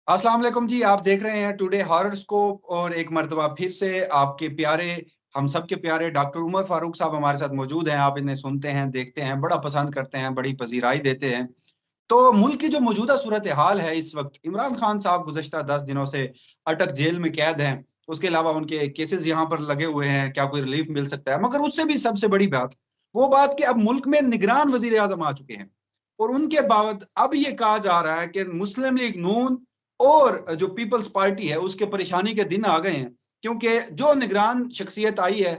अस्सलाम वालेकुम जी। आप देख रहे हैं टुडे हॉरोस्कोप और एक मर्तबा फिर से आपके प्यारे, हम सब के प्यारे डॉक्टर उमर फारूक साहब हमारे साथ मौजूद हैं। आप इन्हें सुनते हैं, देखते हैं, बड़ा पसंद करते हैं, बड़ी पजीराई देते हैं। तो मुल्क की जो मौजूदा सूरत हाल है इस वक्त, इमरान खान साहब गुज़श्ता 10 दिनों से अटक जेल में कैद हैं। उसके अलावा उनके केसेस यहाँ पर लगे हुए हैं, क्या कोई रिलीफ मिल सकता है? मगर उससे भी सबसे बड़ी बात, वो बात कि अब मुल्क में निगरान वज़ीर-ए-आज़म आ चुके हैं और उनके बाद अब ये कहा जा रहा है कि मुस्लिम लीग नून और जो पीपल्स पार्टी है उसके परेशानी के दिन आ गए हैं, क्योंकि जो निगरान शख्सियत आई है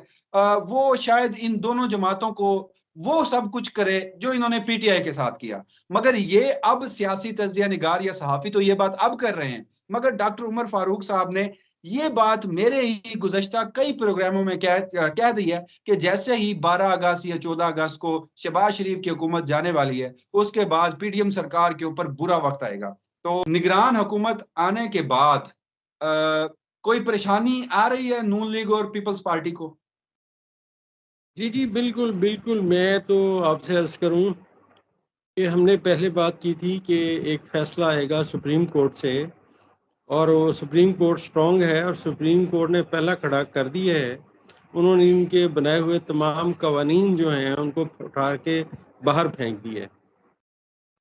वो शायद इन दोनों जमातों को वो सब कुछ करे जो इन्होंने पीटीआई के साथ किया। मगर ये अब सियासी तज्जिया निगार या सहाफ़ी तो ये बात अब कर रहे हैं, मगर डॉक्टर उमर फारूक साहब ने ये बात मेरे ही गुज़श्ता कई प्रोग्रामों में कह दी है कि जैसे ही 12 अगस्त या 14 अगस्त को शहबाज शरीफ की हुकूमत जाने वाली है, उसके बाद पीडीएम सरकार के ऊपर बुरा वक़्त आएगा। तो निगरान हुकूमत आने के बाद कोई परेशानी आ रही है नून लीग और पीपल्स पार्टी को? जी जी, बिल्कुल बिल्कुल। मैं तो आपसे अर्ज़ करूं कि हमने पहले बात की थी कि एक फ़ैसला आएगा सुप्रीम कोर्ट से, और वो सुप्रीम कोर्ट स्ट्रॉन्ग है और सुप्रीम कोर्ट ने पहला खड़ा कर दिया है। उन्होंने इनके बनाए हुए तमाम कवानीन जो हैं उनको उठा के बाहर फेंक दिया है।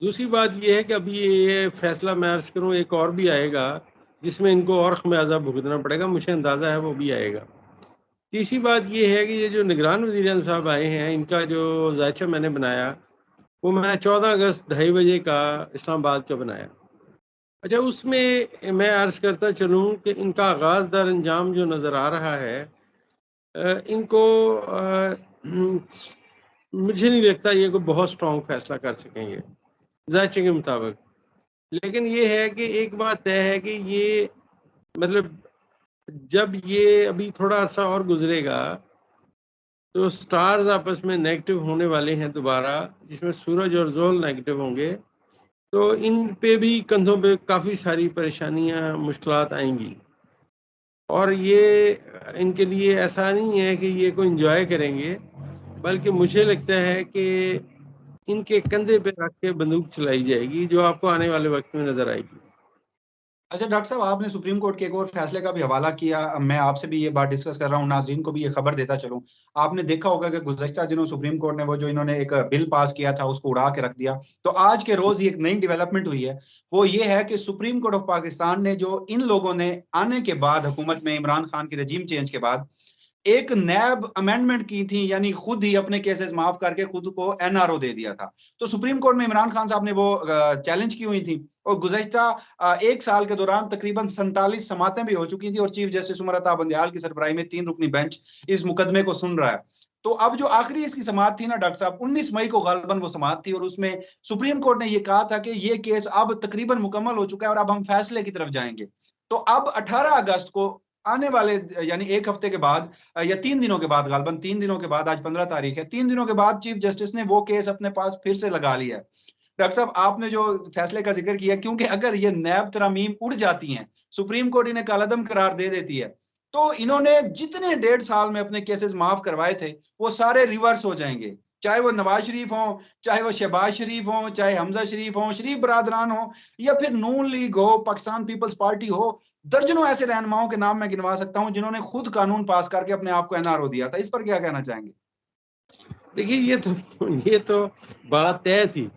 दूसरी बात ये है कि अभी ये फैसला मैं अर्ज़ करूँ एक और भी आएगा जिसमें इनको और खमियाजा भुगतना पड़ेगा, मुझे अंदाज़ा है वो भी आएगा। तीसरी बात ये है कि ये जो निगरान वज़ीर-ए-आज़म साहब आए हैं, इनका जो ज़ायचा मैंने बनाया वो मैंने 14 अगस्त 2:30 बजे का इस्लामाबाद का बनाया। अच्छा, उसमें मैं अर्ज़ करता चलूँ कि इनका आगाज़ दर अंजाम जो नज़र आ रहा है, इनको मुझे नहीं लगता ये कोई बहुत स्ट्रॉन्ग फैसला कर सकेंगे ज़ायचे के मुताबिक। लेकिन ये है कि एक बात तय है कि ये मतलब जब ये अभी थोड़ा अर्सा और गुजरेगा तो स्टार्स आपस में नेगेटिव होने वाले हैं दोबारा, जिसमें सूरज और ज़ोहल नेगेटिव होंगे, तो इन पे भी कंधों पे काफ़ी सारी परेशानियां मुश्किलात आएंगी। और ये इनके लिए ऐसा नहीं है कि ये कोई इंजॉय करेंगे, बल्कि मुझे लगता है कि इनके कंधे पे रख के बंदूक चलाई जाएगी, जो आपको आने वाले वक्त में नजर आएगी। अच्छा डॉक्टर साहब, आपने सुप्रीम कोर्ट के एक और फैसले का भी हवाला किया। मैं आपसे भी ये बात डिस्कस कर रहा हूँ, नाज़रीन को भी ये खबर देता चलूँ। आपने देखा होगा कि गुज़श्ता दिनों सुप्रीम कोर्ट ने वो जो इन्होंने एक बिल पास किया था उसको उड़ा के रख दिया। तो आज के रोज़ एक नई डेवलपमेंट हुई है, वो ये है कि सुप्रीम कोर्ट ऑफ पाकिस्तान ने जो इन लोगों ने आने के बाद हुकूमत में इमरान खान की रजीम चेंज के बाद एक नैब अमेंडमेंट की थी, यानी खुद ही अपने केसेस माफ करके खुद को एनआरओ दे दिया था। तो सुप्रीम कोर्ट में इमरान खान साहब ने वो चैलेंज की हुई थी और गुज़श्ता 1 साल के दौरान तकरीबन 47 समातें भी हो चुकी थी और चीफ जस्टिस उमर अता बंदियाल की सरबराही में 3 रुकनी बेंच इस मुकदमे को सुन रहा है। तो अब जो आखिरी इसकी समाअत थी ना डॉक्टर साहब, 19 मई को गालिबन वो समाअत थी और उसमें सुप्रीम कोर्ट ने ये कहा था कि ये केस अब तकरीबन मुकम्मल हो चुका है और अब हम फैसले की तरफ जाएंगे। तो अब 18 अगस्त को आने वाले, यानी 1 हफ्ते के बाद या 3 दिनों के बाद, गालिबन 3 दिनों के बाद, आज 15 तारीख है, 3 दिनों के बाद चीफ जस्टिस ने वो केस अपने पास फिर से लगा लिया है। डॉक्टर साहब, आपने जो फैसले का जिक्र किया, क्योंकि अगर ये नैब तरामीम उड़ जाती हैं, सुप्रीम कोर्ट इन्हें कालादम करार दे देती है, तो इन्होंने जितने 1.5 साल में अपने केसेस माफ करवाए थे वो सारे रिवर्स हो जाएंगे। चाहे वो नवाज शरीफ हो, चाहे वो शहबाज शरीफ हो, चाहे हमजा शरीफ हो, शरीफ बरादरान हो, या फिर नून लीग हो, पाकिस्तान पीपल्स पार्टी हो। दर्जनों ऐसे रहनुमाओं के नाम मैं गिनवा सकता हूं जिन्होंने खुद कानून पास करके अपने आप को एनआरओ दिया था। इस पर क्या कहना चाहेंगे? देखिए, ये तो बात तय थी।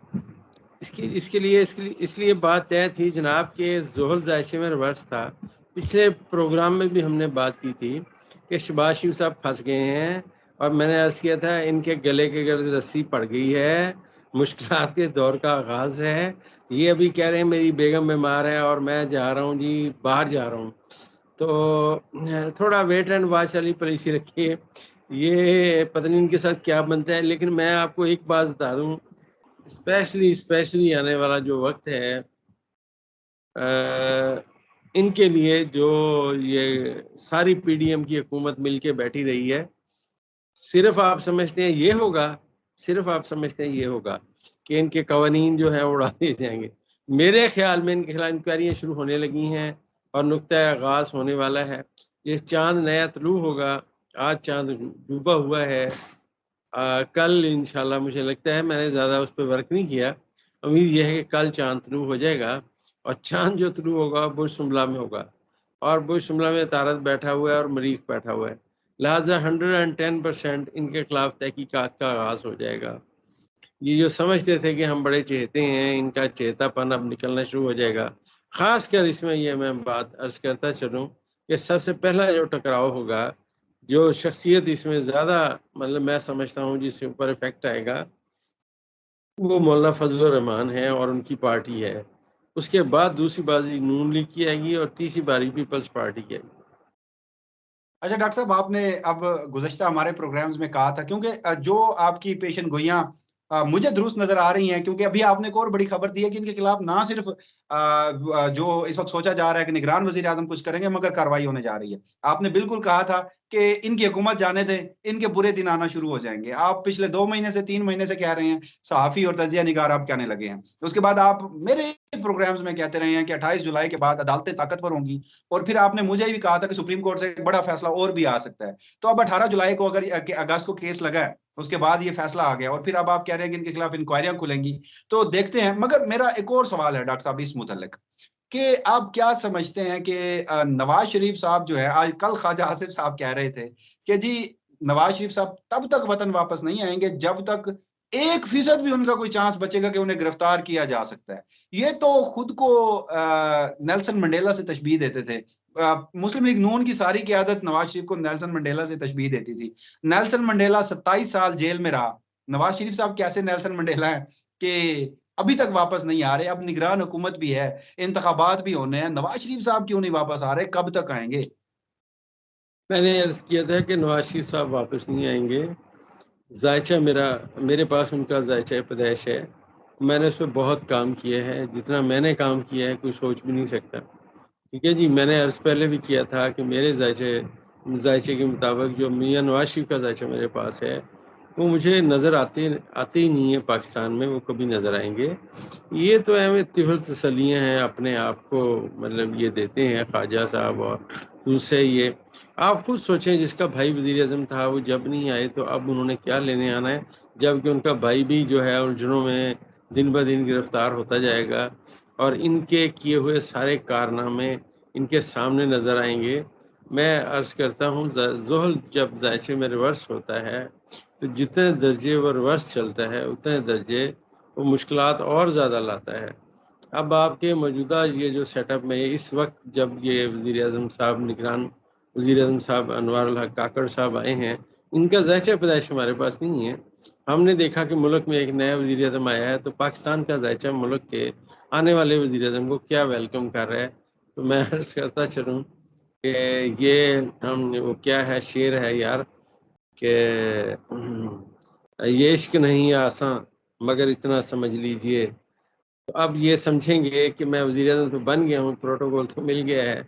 इसके लिए इसलिए बात तय थी जनाब के जोहल जायशे में रिवर्स था। पिछले प्रोग्राम में भी हमने बात की थी कि शहबाज शरीफ साहब फंस गए हैं और मैंने अर्ज़ किया था इनके गले के गर्द रस्सी पड़ गई है, मुश्किलात के दौर का आगाज़ है। ये अभी कह रहे हैं मेरी बेगम बीमार है और मैं जा रहा हूँ जी, बाहर जा रहा हूँ। तो थोड़ा वेट एंड वॉच वाली पॉलिसी रखिए। ये पता नहीं इनके साथ क्या बनता है, लेकिन मैं आपको एक बात बता दूं, स्पेशली आने वाला जो वक्त है, इनके लिए जो ये सारी पीडीएम की हुकूमत मिलके बैठी रही है, सिर्फ आप समझते हैं ये होगा, सिर्फ आप समझते हैं ये होगा कि इनके कवानीन जो है उड़ा दिए जाएंगे। मेरे ख्याल में इनके खिलाफ इंक्वायरियाँ शुरू होने लगी हैं और नुक्ता आगाज़ होने वाला है। ये चांद नया तलू होगा। आज चांद डूबा हुआ है। कल इंशाल्लाह मुझे लगता है, मैंने ज़्यादा उस पर वर्क नहीं किया, उम्मीद यह है कि कल चांद तलू हो जाएगा اور چاند جو طلوع ہوگا برج شملہ میں ہوگا، اور برج شملہ میں طارت بیٹھا ہوا ہے اور مریخ بیٹھا ہوا ہے، لہٰذا 110% ان کے خلاف تحقیقات کا آغاز ہو جائے گا۔ یہ جو سمجھتے تھے کہ ہم بڑے چہتے ہیں، ان کا چہتا پن اب نکلنا شروع ہو جائے گا۔ خاص کر اس میں یہ میں بات عرض کرتا چلوں کہ سب سے پہلا جو ٹکراؤ ہوگا، جو شخصیت اس میں زیادہ مطلب میں سمجھتا ہوں جس کے اوپر افیکٹ آئے گا، وہ مولانا فضل الرحمان ہے اور ان کی پارٹی ہے۔ اس کے بعد دوسری بازی نون لیگ کی آئے گی اور تیسری باری پیپلز پارٹی کی آئے گی۔ اچھا ڈاکٹر صاحب، آپ نے اب گزشتہ ہمارے پروگرامز میں کہا تھا، کیونکہ جو آپ کی پیشن گوئیاں مجھے درست نظر آ رہی ہیں، کیونکہ ابھی آپ نے ایک اور بڑی خبر دی ہے کہ ان کے خلاف نہ صرف جو اس وقت سوچا جا رہا ہے کہ نگران وزیر اعظم کچھ کریں گے، مگر کارروائی ہونے جا رہی ہے۔ آپ نے بالکل کہا تھا کہ ان کی حکومت جانے دیں، ان کے برے دن آنا شروع ہو جائیں گے۔ آپ پچھلے 2 مہینے سے 3 مہینے سے کہہ رہے ہیں، صحافی اور تجزیہ نگار آپ کہنے لگے ہیں۔ اس کے بعد آپ میرے پروگرامز میں کہتے رہے ہیں کہ 28 جولائی کے بعد عدالتیں طاقتور ہوں گی، اور پھر آپ نے مجھے بھی کہا تھا کہ سپریم کورٹ سے ایک بڑا فیصلہ اور بھی آ سکتا ہے۔ تو اب 18 جولائی کو اگر اگست کو کیس لگا ہے، اس کے بعد یہ فیصلہ آ گیا، اور پھر اب آپ کہہ رہے ہیں کہ ان کے خلاف انکوائریاں کھلیں گی، تو دیکھتے ہیں۔ مگر میرا ایک اور سوال ہے ڈاکٹر صاحب اس متعلق، کہ آپ کیا سمجھتے ہیں کہ نواز شریف صاحب جو ہے، آج کل خواجہ آصف صاحب کہہ رہے تھے کہ جی نواز شریف صاحب تب تک وطن واپس نہیں آئیں گے جب تک 1% بھی ان کا کوئی چانس بچے گا کہ انہیں گرفتار کیا جا سکتا ہے۔ یہ تو خود کو نیلسن منڈیلا سے تشبیہ دیتے تھے۔ مسلم لیگ نون کی ساری قیادت نواز شریف کو نیلسن منڈیلا سے تشبیہ دیتی تھی۔ نیلسن منڈیلا 27 سال جیل میں رہا، نواز شریف صاحب کیسے نیلسن منڈیلا ہیں کہ ابھی تک واپس نہیں آ رہے؟ اب نگران حکومت بھی ہے، انتخابات بھی ہونے ہیں، نواز شریف صاحب کیوں نہیں واپس آ رہے؟ کب تک آئیں گے؟ میں نے عرض کیا تھا کہ نواز شریف صاحب واپس نہیں آئیں گے۔ ذائچہ میرے پاس ان کا ذائچہ پیدائش ہے، میں نے اس پہ بہت کام کیا ہے، جتنا میں نے کام کیا ہے کوئی سوچ بھی نہیں سکتا۔ ٹھیک ہے جی، میں نے عرض پہلے بھی کیا تھا کہ میرے ذائچے کے مطابق جو میاں نواز شریف کا ذائچہ میرے پاس ہے، وہ مجھے نظر آتے ہی نہیں ہے پاکستان میں، وہ کبھی نظر آئیں گے۔ یہ تو اہم طفل تسلیاں ہیں، اپنے آپ کو مطلب یہ دیتے ہیں خواجہ صاحب، اور دوسرے یہ آپ خود سوچیں، جس کا بھائی وزیر اعظم تھا وہ جب نہیں آئے تو اب انہوں نے کیا لینے آنا ہے، جب کہ ان کا بھائی بھی جو ہے الجھنوں میں دن بہ دن گرفتار ہوتا جائے گا، اور ان کے کیے ہوئے سارے کارنامے ان کے سامنے نظر آئیں گے۔ میں عرض کرتا ہوں، زحل جب ذائچے میں ریورس ہوتا ہے تو جتنے درجے وہ ریورس چلتا ہے اتنے درجے وہ مشکلات اور زیادہ لاتا ہے۔ اب آپ کے موجودہ یہ جو سیٹ اپ میں اس وقت جب یہ وزیر اعظم صاحب نگران وزیر اعظم صاحب انوار الحق کاکڑ صاحب آئے ہیں، ان کا ذائچہ پیدائش ہمارے پاس نہیں ہے۔ ہم نے دیکھا کہ ملک میں ایک نیا وزیر اعظم آیا ہے، تو پاکستان کا ذائچہ ملک کے آنے والے وزیر اعظم کو کیا ویلکم کر رہا ہے۔ تو میں عرض کرتا چلوں کہ یہ وہ کیا ہے، شعر ہے یار، کہ یہ عشق نہیں آساں مگر اتنا سمجھ لیجئے۔ تو اب یہ سمجھیں گے کہ میں وزیر اعظم تو بن گیا ہوں، پروٹوکول تو مل گیا ہے،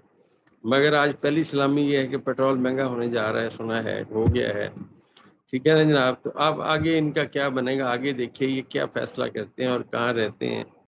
مگر آج پہلی سلامی یہ ہے کہ پیٹرول مہنگا ہونے جا رہا ہے، سنا ہے ہو گیا ہے۔ ٹھیک ہے نا جناب؟ تو اب آگے ان کا کیا بنے گا، آگے دیکھیے یہ کیا فیصلہ کرتے ہیں اور کہاں رہتے ہیں۔